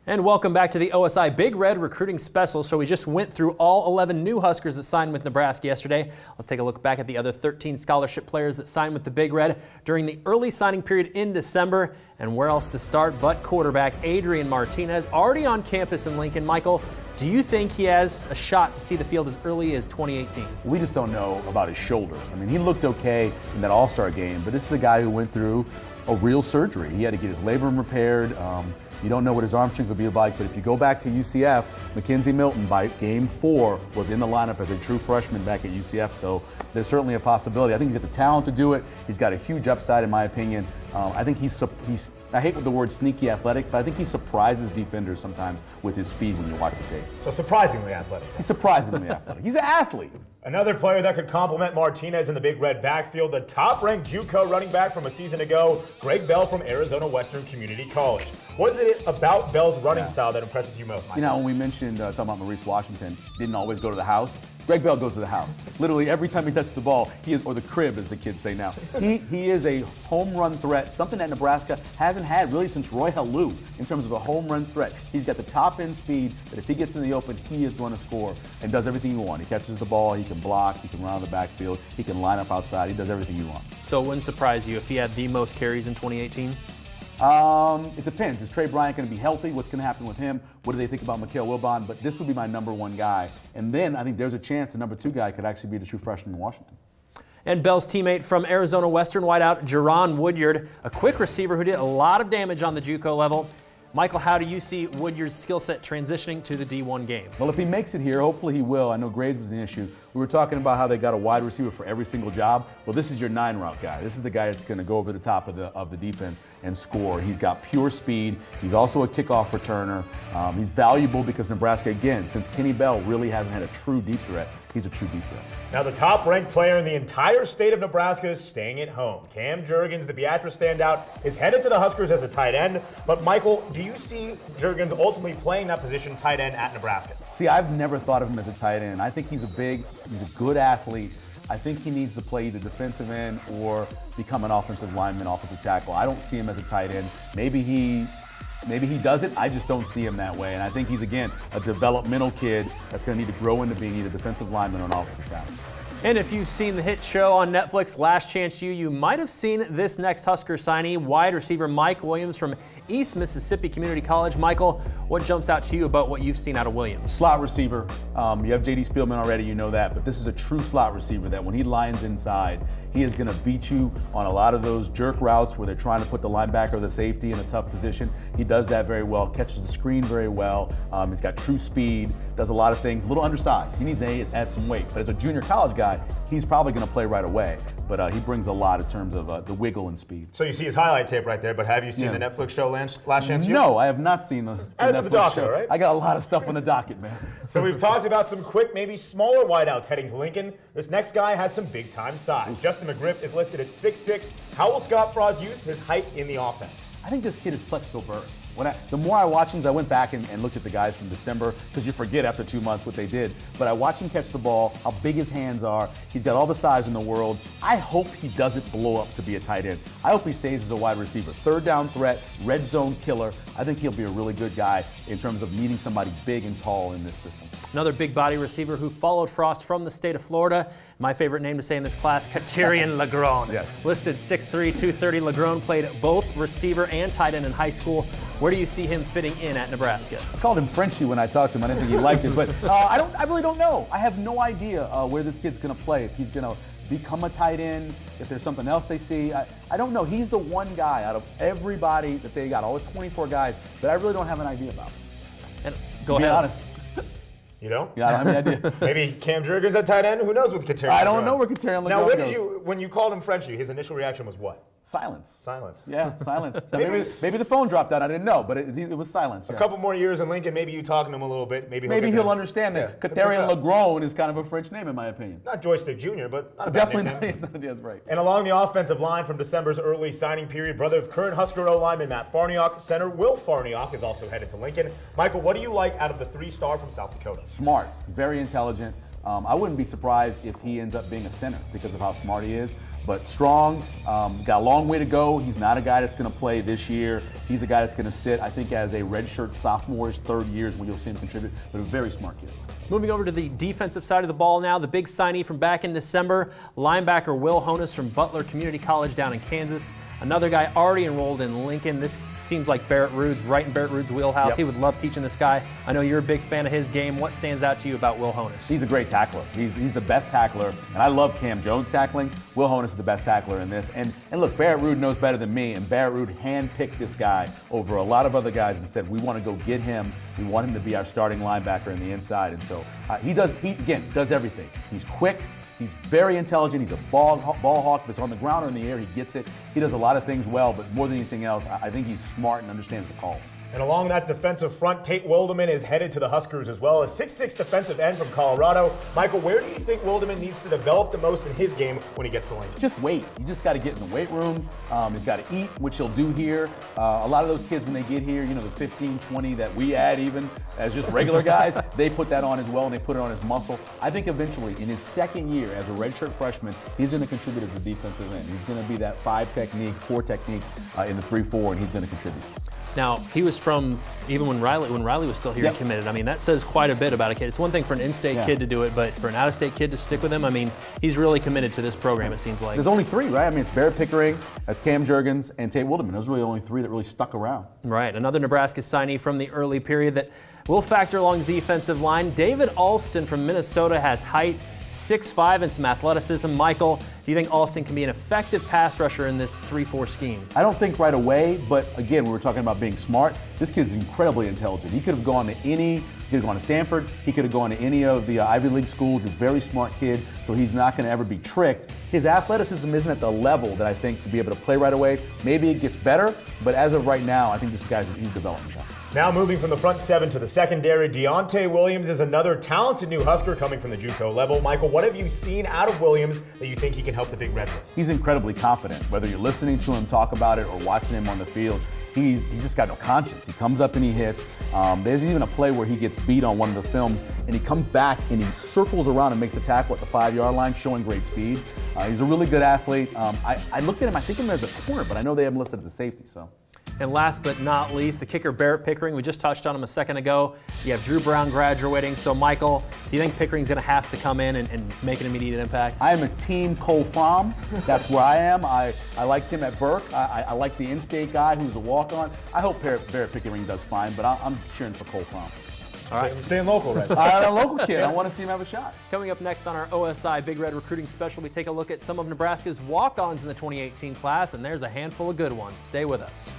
And welcome back to the OSI Big Red Recruiting Special. So we just went through all 11 new Huskers that signed with Nebraska yesterday. Let's take a look back at the other 13 scholarship players that signed with the Big Red during the early signing period in December. And where else to start but quarterback Adrian Martinez, already on campus in Lincoln. Michael, do you think he has a shot to see the field as early as 2018? We just don't know about his shoulder. I mean, he looked okay in that All-Star game, but this is a guy who went through a real surgery. He had to get his labrum repaired. You don't know what his arm strength will be like, but if you go back to UCF, Mackenzie Milton by game 4 was in the lineup as a true freshman back at UCF, so there's certainly a possibility. I think he's got the talent to do it. He's got a huge upside in my opinion. I think he's I hate the word sneaky athletic, but I think he surprises defenders sometimes with his speed when you watch the tape. So surprisingly athletic. He's surprisingly athletic. He's an athlete. Another player that could complement Martinez in the Big Red backfield, the top-ranked JUCO running back from a season ago, Greg Bell from Arizona Western Community College. What is it about Bell's running style that impresses you most, Mike? You know, when we mentioned talking about Maurice Washington, didn't always go to the house. Greg Bell goes to the house. Literally every time he touches the ball, he is, or the crib as the kids say now, he is a home run threat, something that Nebraska hasn't had really since Roy Halou in terms of a home run threat. He's got the top end speed that if he gets in the open, he is going to score and does everything you want. He catches the ball, he can block, he can run on the backfield, he can line up outside, he does everything you want. So it wouldn't surprise you if he had the most carries in 2018? It depends. Is Trey Bryant going to be healthy? What's going to happen with him? What do they think about Mikael Wilbon? But this would be my #1 guy. And then I think there's a chance the #2 guy could actually be the true freshman in Washington. And Bell's teammate from Arizona Western wideout Juran Woodyard, a quick receiver who did a lot of damage on the JUCO level. Michael, how do you see Woodyard's skill set transitioning to the D1 game? Well, if he makes it here, hopefully he will. I know grades was an issue. We were talking about how they got a wide receiver for every single job. Well, this is your 9-route guy. This is the guy that's going to go over the top of the defense and score. He's got pure speed. He's also a kickoff returner. He's valuable because Nebraska, again, since Kenny Bell really hasn't had a true deep threat, he's a true deep threat. Now, the top-ranked player in the entire state of Nebraska is staying at home. Cam Jurgens, the Beatrice standout, is headed to the Huskers as a tight end. But, Michael, do you see Jurgens ultimately playing that position tight end at Nebraska? See, I've never thought of him as a tight end. I think he's a good athlete. I think he needs to play either defensive end or become an offensive lineman, offensive tackle. I don't see him as a tight end. Maybe he does it. I just don't see him that way. And I think he's, again, a developmental kid that's going to need to grow into being either defensive lineman or an offensive tackle. And if you've seen the hit show on Netflix, Last Chance U, you might have seen this next Husker signee, wide receiver Mike Williams from East Mississippi Community College. Michael, what jumps out to you about what you've seen out of Williams? Slot receiver. You have J.D. Spielman already, you know that, but this is a true slot receiver that when he lines inside, he is going to beat you on a lot of those jerk routes where they're trying to put the linebacker or the safety in a tough position. He does that very well, catches the screen very well. He's got true speed, does a lot of things, a little undersized. He needs to add some weight, but as a junior college guy, he's probably going to play right away. But he brings a lot in terms of the wiggle and speed. So you see his highlight tape right there, but have you seen the Netflix show Last Chance U? No, I have not seen the Add it to the docket, show. right? I got a lot of stuff on the docket, man. So we've talked about some quick, maybe smaller wideouts heading to Lincoln. This next guy has some big-time size. Justin McGriff is listed at 6'6". How will Scott Frost use his height in the offense? I think this kid is flexible burst. The more I watch him, I went back and looked at the guys from December, because you forget after 2 months what they did. But I watch him catch the ball, how big his hands are. He's got all the size in the world. I hope he doesn't blow up to be a tight end. I hope he stays as a wide receiver. Third down threat, red zone killer. I think he'll be a really good guy in terms of needing somebody big and tall in this system. Another big body receiver who followed Frost from the state of Florida. My favorite name to say in this class, Katerian Legrone. Yes. Listed 6'3", 230. Legrone played both receiver and tight end in high school. Where do you see him fitting in at Nebraska? I called him Frenchie when I talked to him. I didn't think he liked it, but I really don't know. I have no idea where this kid's going to play. If he's going to become a tight end, if there's something else they see. I don't know. He's the one guy out of everybody that they got, all the 24 guys, that I really don't have an idea about. And go ahead. Be honest. You don't? Yeah, I don't have any idea. Maybe Cam Jurgens at tight end? Who knows with Katerian? I don't know where Katerian Legrone Now, goes. when you called him Frenchie, his initial reaction was what? Silence. Silence. Yeah, silence. Maybe the phone dropped out. I didn't know, but it was silence. A couple more years in Lincoln, maybe you talking to him a little bit. Maybe he'll understand that. Katerian Legrone is kind of a French name, in my opinion. Not Joystick Jr., but not a definitely bad not. That's right. And along the offensive line from December's early signing period, brother of current Husker O-lineman Matt Farniok, center Will Farniok is also headed to Lincoln. Michael, what do you like out of the 3-star from South Dakota? Smart, very intelligent. I wouldn't be surprised if he ends up being a center because of how smart he is. but strong, got a long way to go. He's not a guy that's going to play this year. He's a guy that's going to sit, I think, as a redshirt sophomore, his third year is when you'll see him contribute, but a very smart kid. Moving over to the defensive side of the ball now, the big signee from back in December, linebacker Will Honas from Butler Community College down in Kansas. Another guy already enrolled in Lincoln. This seems like Barrett Ruud's, right in Barrett Ruud's wheelhouse. Yep. He would love teaching this guy. I know you're a big fan of his game. What stands out to you about Will Honas? He's a great tackler. He's the best tackler, and I love Cam Jones tackling. Will Honas is the best tackler in this. And look, Barrett Ruud knows better than me, and Barrett Ruud handpicked this guy over a lot of other guys and said, we want to go get him. We want him to be our starting linebacker in the inside. And so he again, does everything. He's quick. He's very intelligent. He's a ball hawk. If it's on the ground or in the air, he gets it. He does a lot of things well, but more than anything else, I think he's smart and understands the call. And along that defensive front, Tate Wildeman is headed to the Huskers as well. A 6'6" defensive end from Colorado. Michael, where do you think Wildeman needs to develop the most in his game when he gets to Lincoln? Just wait. You just got to get in the weight room. He's got to eat, which he'll do here. A lot of those kids, when they get here, you know, the 15, 20 that we add even as just regular guys, they put that on as well, and they put it on his muscle. I think eventually, in his second year as a redshirt freshman, he's going to contribute as a defensive end. He's going to be that 5 technique, 4 technique in the 3-4, and he's going to contribute. Now, he was from, even when Riley was still here, yep. He committed. I mean, that says quite a bit about a kid. It's one thing for an in-state kid to do it, but for an out-of-state kid to stick with him, I mean, he's really committed to this program, it seems like. There's only 3, right? I mean, it's Barrett Pickering, that's Cam Jurgens, and Tate Wildeman. Those are really the only 3 that really stuck around. Right. Another Nebraska signee from the early period that will factor along the defensive line. David Alston from Minnesota has height, 6'5", and some athleticism. Michael, do you think Alston can be an effective pass rusher in this 3-4 scheme? I don't think right away, but again, we were talking about being smart. This kid's incredibly intelligent. He could have gone to Stanford. He could have gone to any of the Ivy League schools. He's a very smart kid, so he's not going to ever be tricked. His athleticism isn't at the level that I think to be able to play right away. Maybe it gets better, but as of right now, I think this guy's he's developing. Now moving from the front 7 to the secondary, Deonte Williams is another talented new Husker coming from the JUCO level. Michael, what have you seen out of Williams that you think he can help the Big Red with? He's incredibly confident. Whether you're listening to him talk about it or watching him on the field, he just got no conscience. He comes up and he hits. There's even a play where he gets beat on one of the films, and he comes back and he circles around and makes a tackle at the 5-yard line, showing great speed. He's a really good athlete. I looked at him, I think of him as a corner, but I know they have him listed as a safety. So. And last but not least, the kicker Barrett Pickering. We just touched on him a second ago. You have Drew Brown graduating. So, Michael, do you think Pickering's going to have to come in and make an immediate impact? I am a team Cole Fromm. That's where I am. I liked him at Burke. I like the in-state guy who's a walk-on. I hope Barrett Pickering does fine, but I'm cheering for Cole Fromm. All right, I'm staying local, right? I'm a local kid. I want to see him have a shot. Coming up next on our OSI Big Red Recruiting Special, we take a look at some of Nebraska's walk-ons in the 2018 class, and there's a handful of good ones. Stay with us.